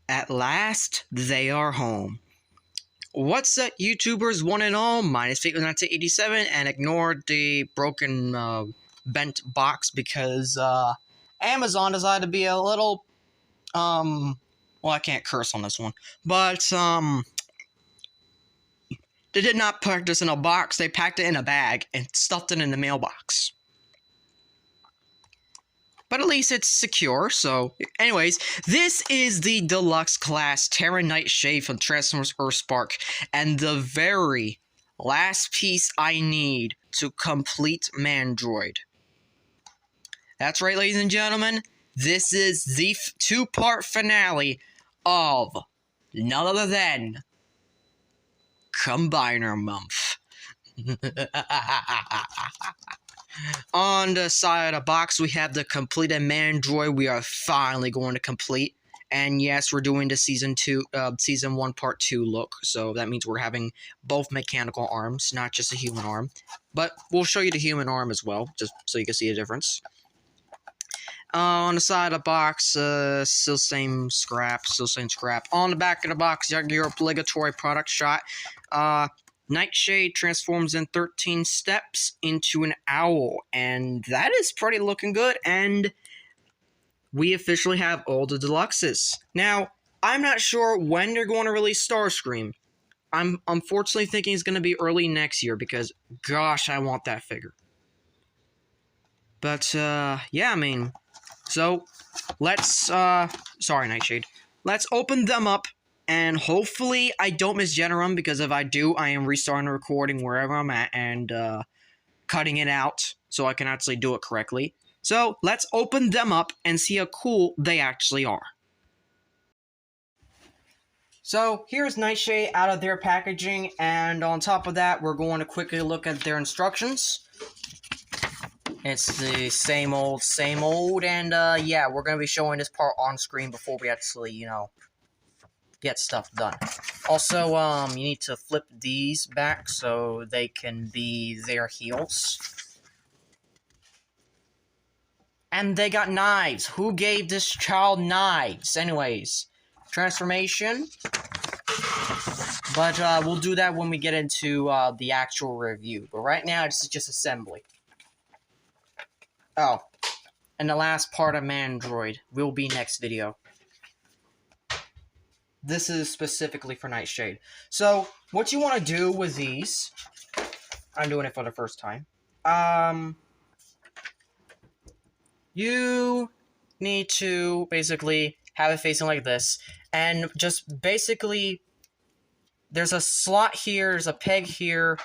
At last, they are home. What's up, YouTubers, one and all? My name is Fate1987, and ignore the broken, bent box because, Amazon decided to be a little, well, I can't curse on this one, but, they did not pack this in a box, they packed it in a bag and stuffed it in the mailbox. But at least it's secure, so... Anyways, this is the Deluxe class Terran Nightshade from Transformers Earthspark, and the very last piece I need to complete Mandroid. That's right, ladies and gentlemen, this is the two-part finale of none other than Combiner Month. On the side of the box, we have the completed Mandroid we are finally going to complete. And yes, we're doing the Season 1 Part 2 look. So that means we're having both mechanical arms, not just a human arm. But we'll show you the human arm as well, just so you can see the difference. On the side of the box, still same scrap. On the back of the box, you have your obligatory product shot. Nightshade transforms in 13 steps into an owl, and that is pretty looking good, and we officially have all the deluxes. Now, I'm not sure when they're going to release Starscream. I'm unfortunately thinking it's going to be early next year, because, gosh, I want that figure. But, yeah, I mean, so, let's, sorry, Nightshade. Let's open them up. And hopefully I don't misgender them, because if I do, I am restarting the recording wherever I'm at and cutting it out so I can actually do it correctly. So let's open them up and see how cool they actually are. So here's Nightshade out of their packaging, and on top of that, we're going to quickly look at their instructions. It's the same old, and yeah, we're going to be showing this part on screen before we actually, you know, get stuff done. Also, you need to flip these back so they can be their heels. And they got knives. Who gave this child knives? Anyways, transformation. But we'll do that when we get into the actual review. But right now, this is just assembly. Oh, and the last part of Mandroid will be next video. This is specifically for Nightshade. So, what you want to do with these... I'm doing it for the first time. You need to basically have it facing like this. And just basically... There's a slot here, there's a peg here.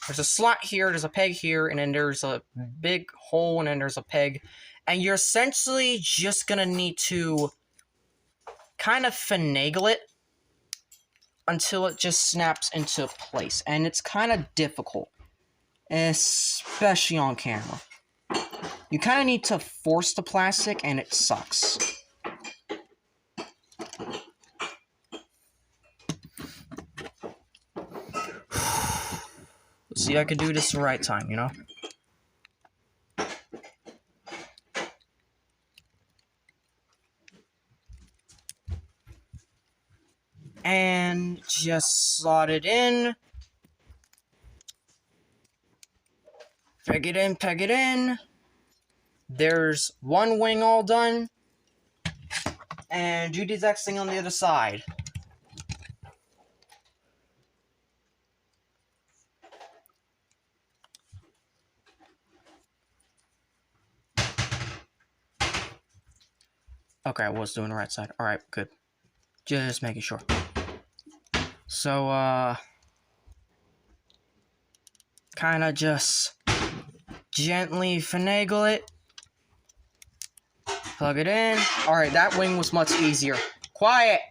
There's a slot here, there's a peg here. And then there's a big hole, and then there's a peg. And you're essentially just going to need to... kind of finagle it until it just snaps into place. And it's kind of difficult, especially on camera. You kind of need to force the plastic, and it sucks. Let's see if I can do this the right time, you know? And just slot it in. Peg it in. There's one wing all done. And do the exact thing on the other side. Okay, I was doing the right side. Alright, good. Just making sure. So, kinda just gently finagle it. Plug it in. Alright, that wing was much easier. Quiet!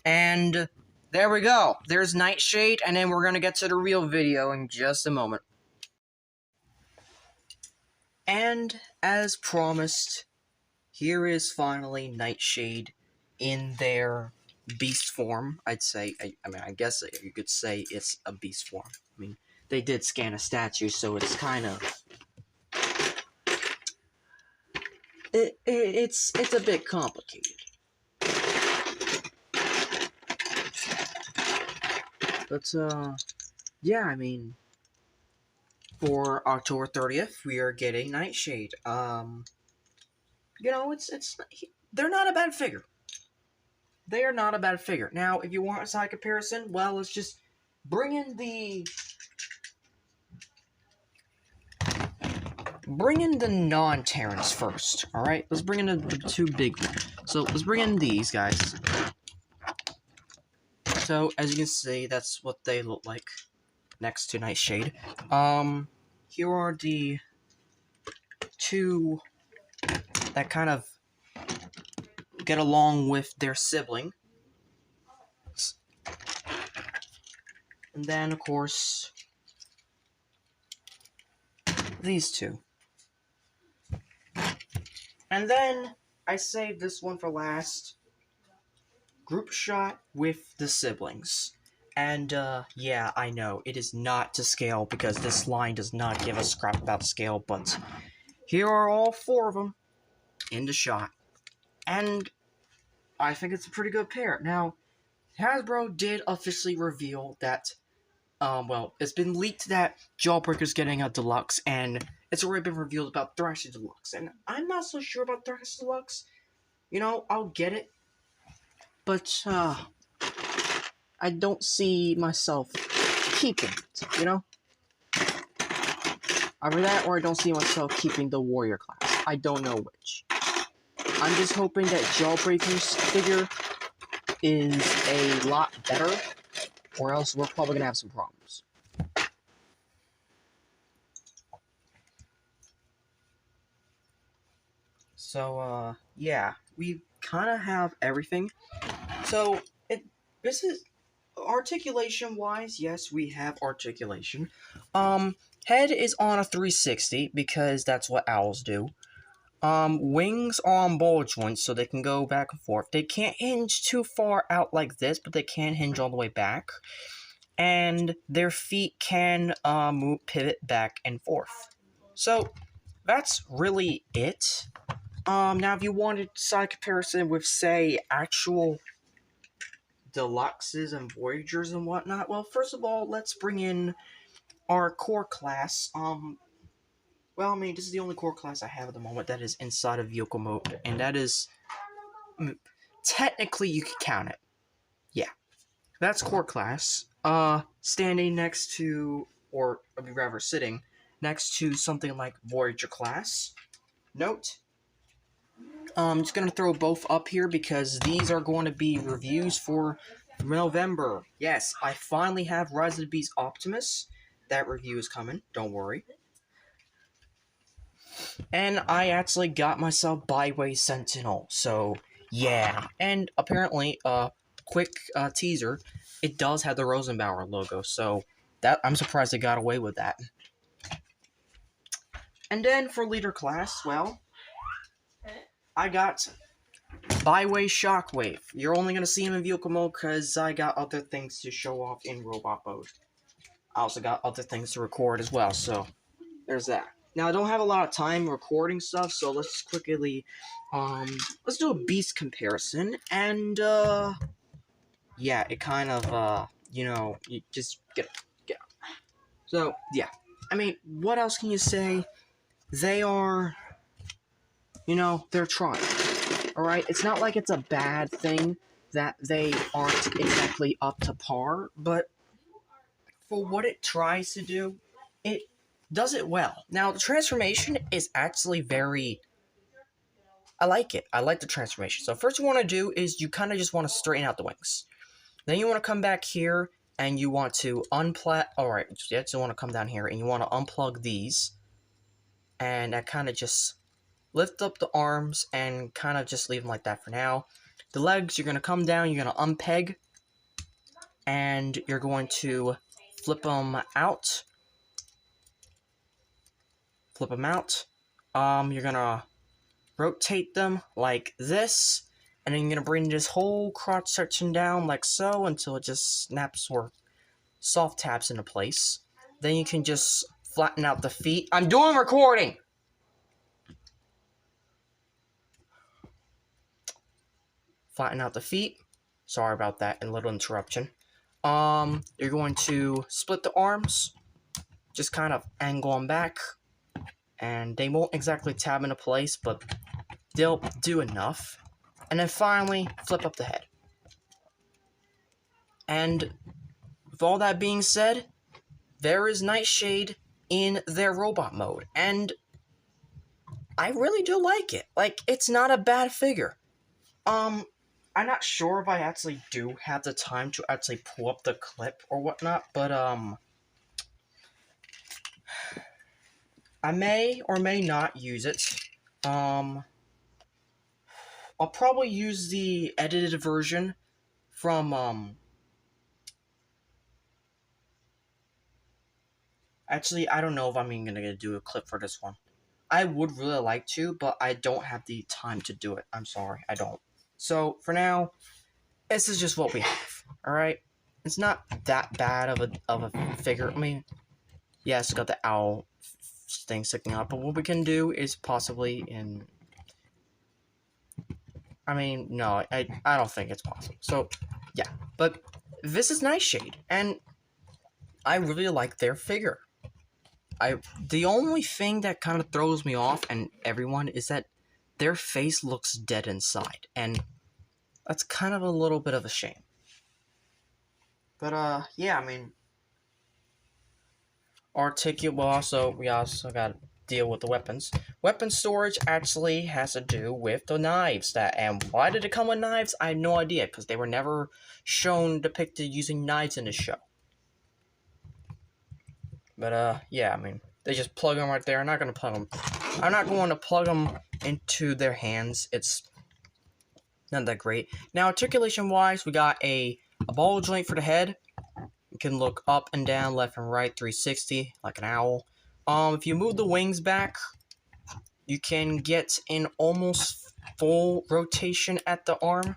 And there we go. There's Nightshade, and then we're gonna get to the real video in just a moment. And, as promised, here is finally Nightshade in their beast form, I'd say. I mean, I guess you could say it's a beast form. I mean, they did scan a statue, so it's kind of it's a bit complicated. But yeah, I mean, for October 30th, we are getting Nightshade. You know, they're not a bad figure. They are not a bad figure. Now, if you want a side comparison, well, let's just bring in the non-Terrans first, alright? Let's bring in the two big ones. So, let's bring in these guys. So, as you can see, that's what they look like next to Nightshade. Here are the two that kind of get along with their sibling. And then, of course, these two. And then, I saved this one for last. Group shot with the siblings. And, yeah, I know, it is not to scale because this line does not give a scrap about scale, but here are all four of them in the shot. And I think it's a pretty good pair. Now, Hasbro did officially reveal that, well, it's been leaked that Jawbreaker's getting a Deluxe, and it's already been revealed about Thrasher Deluxe. And I'm not so sure about Thrasher Deluxe. You know, I'll get it. But, I don't see myself keeping it, you know? Either that, or I don't see myself keeping the Warrior class. I don't know which. I'm just hoping that Jawbreaker's figure is a lot better, or else we're probably gonna have some problems. So, yeah, we kind of have everything. So, this is, articulation-wise, yes, we have articulation. Head is on a 360, because that's what owls do. Wings are on ball joints, so they can go back and forth. They can't hinge too far out like this, but they can hinge all the way back. And their feet can, pivot back and forth. So, that's really it. Now if you wanted side comparison with, say, actual Deluxes and Voyagers and whatnot, well, first of all, let's bring in our core class. Well, I mean, this is the only core class I have at the moment that is inside of vehicle mode, and that is, technically you could count it. Yeah. That's core class. Standing next to, or rather sitting next to something like Voyager class. Note, I'm just gonna throw both up here because these are going to be reviews for November. Yes, I finally have Rise of the Beast Optimus. That review is coming, don't worry. And I actually got myself Byway Sentinel, so yeah. And apparently, quick teaser, it does have the Rosenbauer logo, so that I'm surprised they got away with that. And then for leader class, well, I got Byway Shockwave. You're only going to see him in vehicle mode because I got other things to show off in robot mode. I also got other things to record as well, so there's that. Now, I don't have a lot of time recording stuff, so let's just quickly, let's do a beast comparison, and, yeah, it kind of, you know, you just get out. So, yeah. I mean, what else can you say? They are, you know, they're trying. Alright? It's not like it's a bad thing that they aren't exactly up to par, but for what it tries to do, it does it well. Now, the transformation is actually very... I like it. I like the transformation. So first you want to do is you kind of just want to straighten out the wings. Then you want to come back here and you want to unplug... Alright, you actually want to come down here and you want to unplug these. And that kind of just lift up the arms and kind of just leave them like that for now. The legs, you're going to come down, you're going to unpeg. And you're going to flip them out. Flip them out. You're going to rotate them like this. And then you're going to bring this whole crotch section down like so until it just snaps or soft taps into place. Then you can just flatten out the feet. I'm doing recording! flatten out the feet. Sorry about that, a little interruption. You're going to split the arms, just kind of angle them back, and they won't exactly tab into place, but they'll do enough. And then finally, flip up the head. And with all that being said, there is Nightshade in their robot mode, and I really do like it. Like, it's not a bad figure. I'm not sure if I actually do have the time to actually pull up the clip or whatnot, but, I may or may not use it. I'll probably use the edited version from, actually, I don't know if I'm even gonna do a clip for this one. I would really like to, but I don't have the time to do it. I'm sorry, I don't. So, for now, this is just what we have, alright? It's not that bad of a figure. I mean, yes, it's got the owl thing sticking up, but what we can do is possibly in... I mean, no, I don't think it's possible. So, yeah, but this is Nightshade, and I really like their figure. The only thing that kind of throws me off, and everyone, is that their face looks dead inside, and that's kind of a little bit of a shame. But, yeah, I mean, we also got to deal with the weapons. Weapon storage actually has to do with the knives, and why did it come with knives? I have no idea, because they were never shown depicted using knives in the show. But, yeah, I mean, they just plug them right there. I'm not going to plug them into their hands. It's not that great. Now, articulation-wise, we got a ball joint for the head. You can look up and down, left and right, 360, like an owl. If you move the wings back, you can get an almost full rotation at the arm.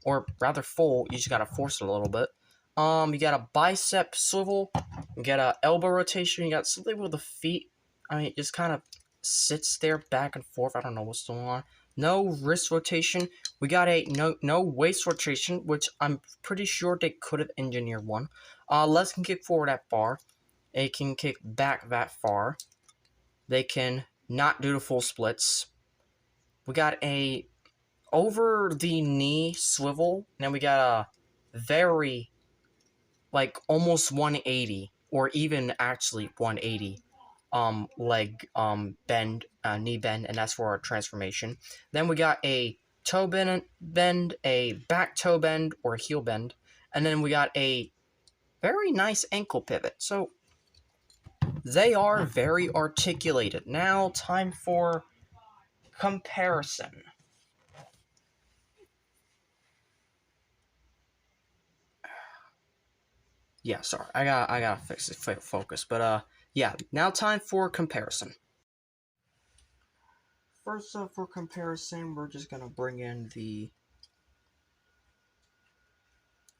Or rather full, you just gotta force it a little bit. You got a bicep swivel, you got a elbow rotation, you got something with the feet. I mean, it just kind of sits there back and forth. I don't know what's going on. No wrist rotation. We got a no waist rotation, which I'm pretty sure they could have engineered one. Legs can kick forward that far. They can kick back that far. They can not do the full splits. We got a over the knee swivel, and then we got a very, like, almost 180, or even actually 180 leg bend, knee bend, and that's for our transformation. Then we got a toe bend, a back toe bend or heel bend, and then we got a very nice ankle pivot. So they are very articulated. Now, time for comparison. Yeah, sorry, I gotta fix the focus. But yeah, now time for comparison. First up, for comparison, we're just gonna bring in the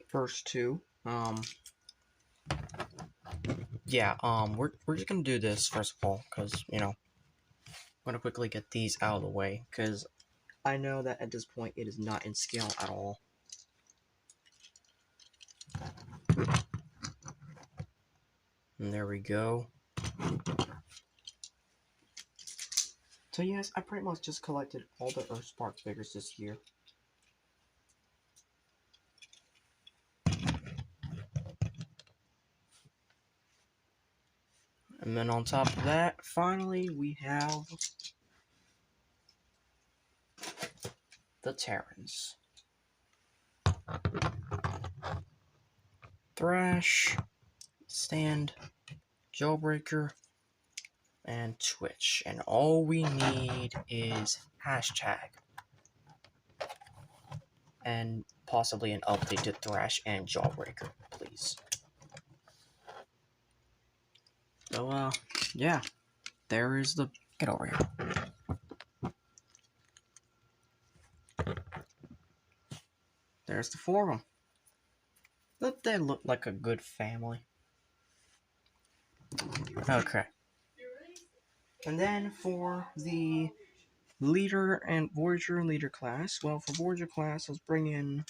first two. Yeah, we're just gonna do this first of all, because, you know, I'm gonna quickly get these out of the way, because I know that at this point it is not in scale at all. And there we go. So yes, I pretty much just collected all the Earthspark figures this year. And then on top of that, finally, we have the Terrans. Thrash, Stand, Jawbreaker, and Twitch. And all we need is hashtag. And possibly an update to Thrash and Jawbreaker, please. So, yeah. There is the... Get over here. There's the four of them. Don't they look like a good family? Okay. And then for the Leader and Voyager and Leader class. Well, for Voyager class, let's bring in...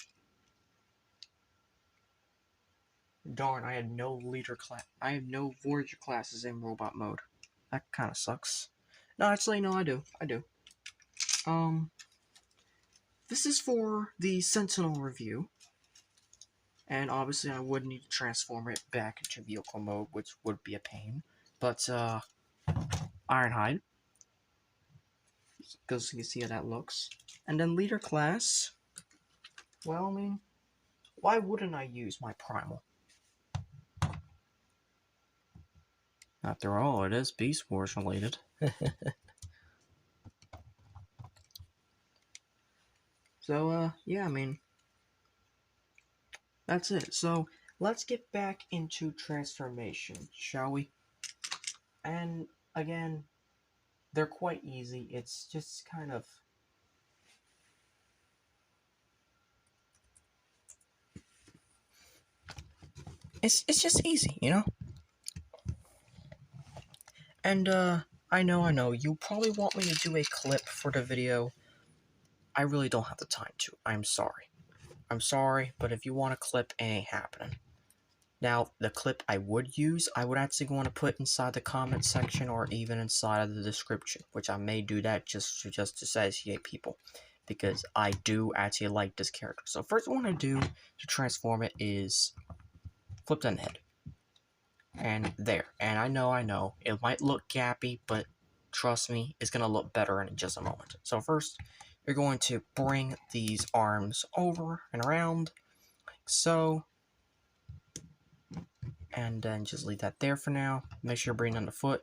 Darn, I had no Leader class. I have no Voyager classes in robot mode. That kind of sucks. No, actually, no, I do. This is for the Sentinel review. And obviously, I would need to transform it back into vehicle mode, which would be a pain. But, Ironhide. Because you can see how that looks. And then Leader class. Well, I mean, why wouldn't I use my Primal? After all, it is Beast Wars related. So, yeah, I mean, that's it. So, let's get back into transformation, shall we? And, again, they're quite easy. It's just kind of... It's just easy, you know? And, I know, you probably want me to do a clip for the video. I really don't have the time to. I'm sorry, but if you want a clip, it ain't happening. Now, the clip I would use, I would actually want to put inside the comment section or even inside of the description, which I may do that just to satiate people, because I do actually like this character. So first one I do to transform it is flip on the head. And there. And I know, it might look gappy, but trust me, it's going to look better in just a moment. So first, you're going to bring these arms over and around, like so. And then just leave that there for now. Make sure you bring on the foot.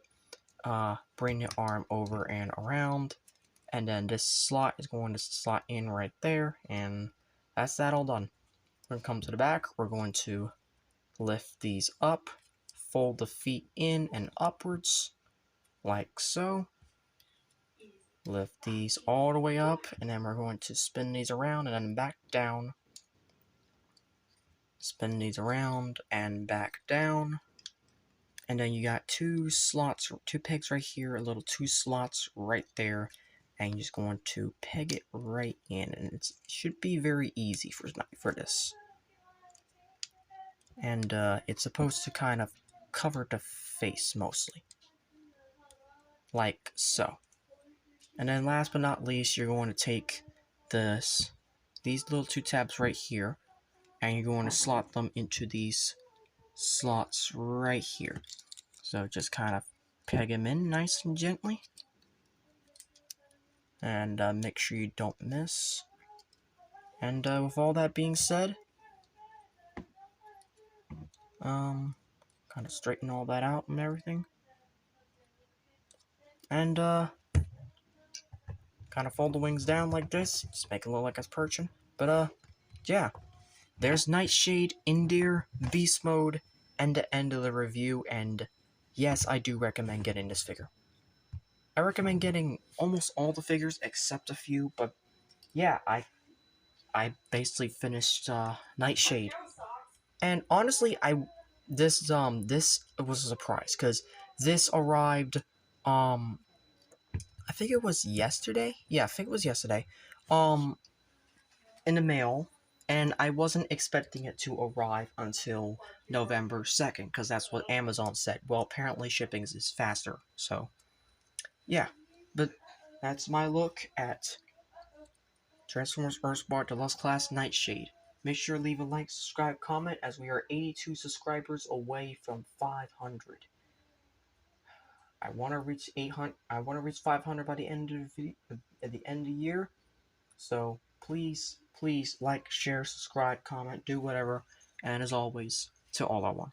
Bring the arm over and around. And then this slot is going to slot in right there. And that's that all done. We're going to come to the back. We're going to lift these up. Fold the feet in and upwards. Like so. Lift these all the way up. And then we're going to spin these around and then back down. Spin these around and back down. And then you got two slots, two pegs right here, a little two slots right there. And you're just going to peg it right in. And it should be very easy for this. And it's supposed to kind of cover the face mostly. Like so. And then last but not least, you're going to take these little two tabs right here. And you're going to slot them into these slots right here. So just kind of peg them in nice and gently. And make sure you don't miss. And with all that being said, kind of straighten all that out and everything. And kind of fold the wings down like this. Just make it look like it's perching. But yeah. There's Nightshade in there, Beast Mode, and the end of the review, and yes, I do recommend getting this figure. I recommend getting almost all the figures except a few, but yeah, I basically finished Nightshade. And honestly, this was a surprise, because this arrived, I think it was yesterday? Yeah, I think it was yesterday, in the mail. And I wasn't expecting it to arrive until November 2nd, because that's what Amazon said. Well, apparently shipping is faster, so yeah. But that's my look at Transformers Earthspark Deluxe Class Nightshade. Make sure to leave a like, subscribe, comment, as we are 82 subscribers away from 500. I want to reach 800. I want to reach 500 by the end of the year. So please like, share, subscribe, comment, do whatever. And as always, to all I want.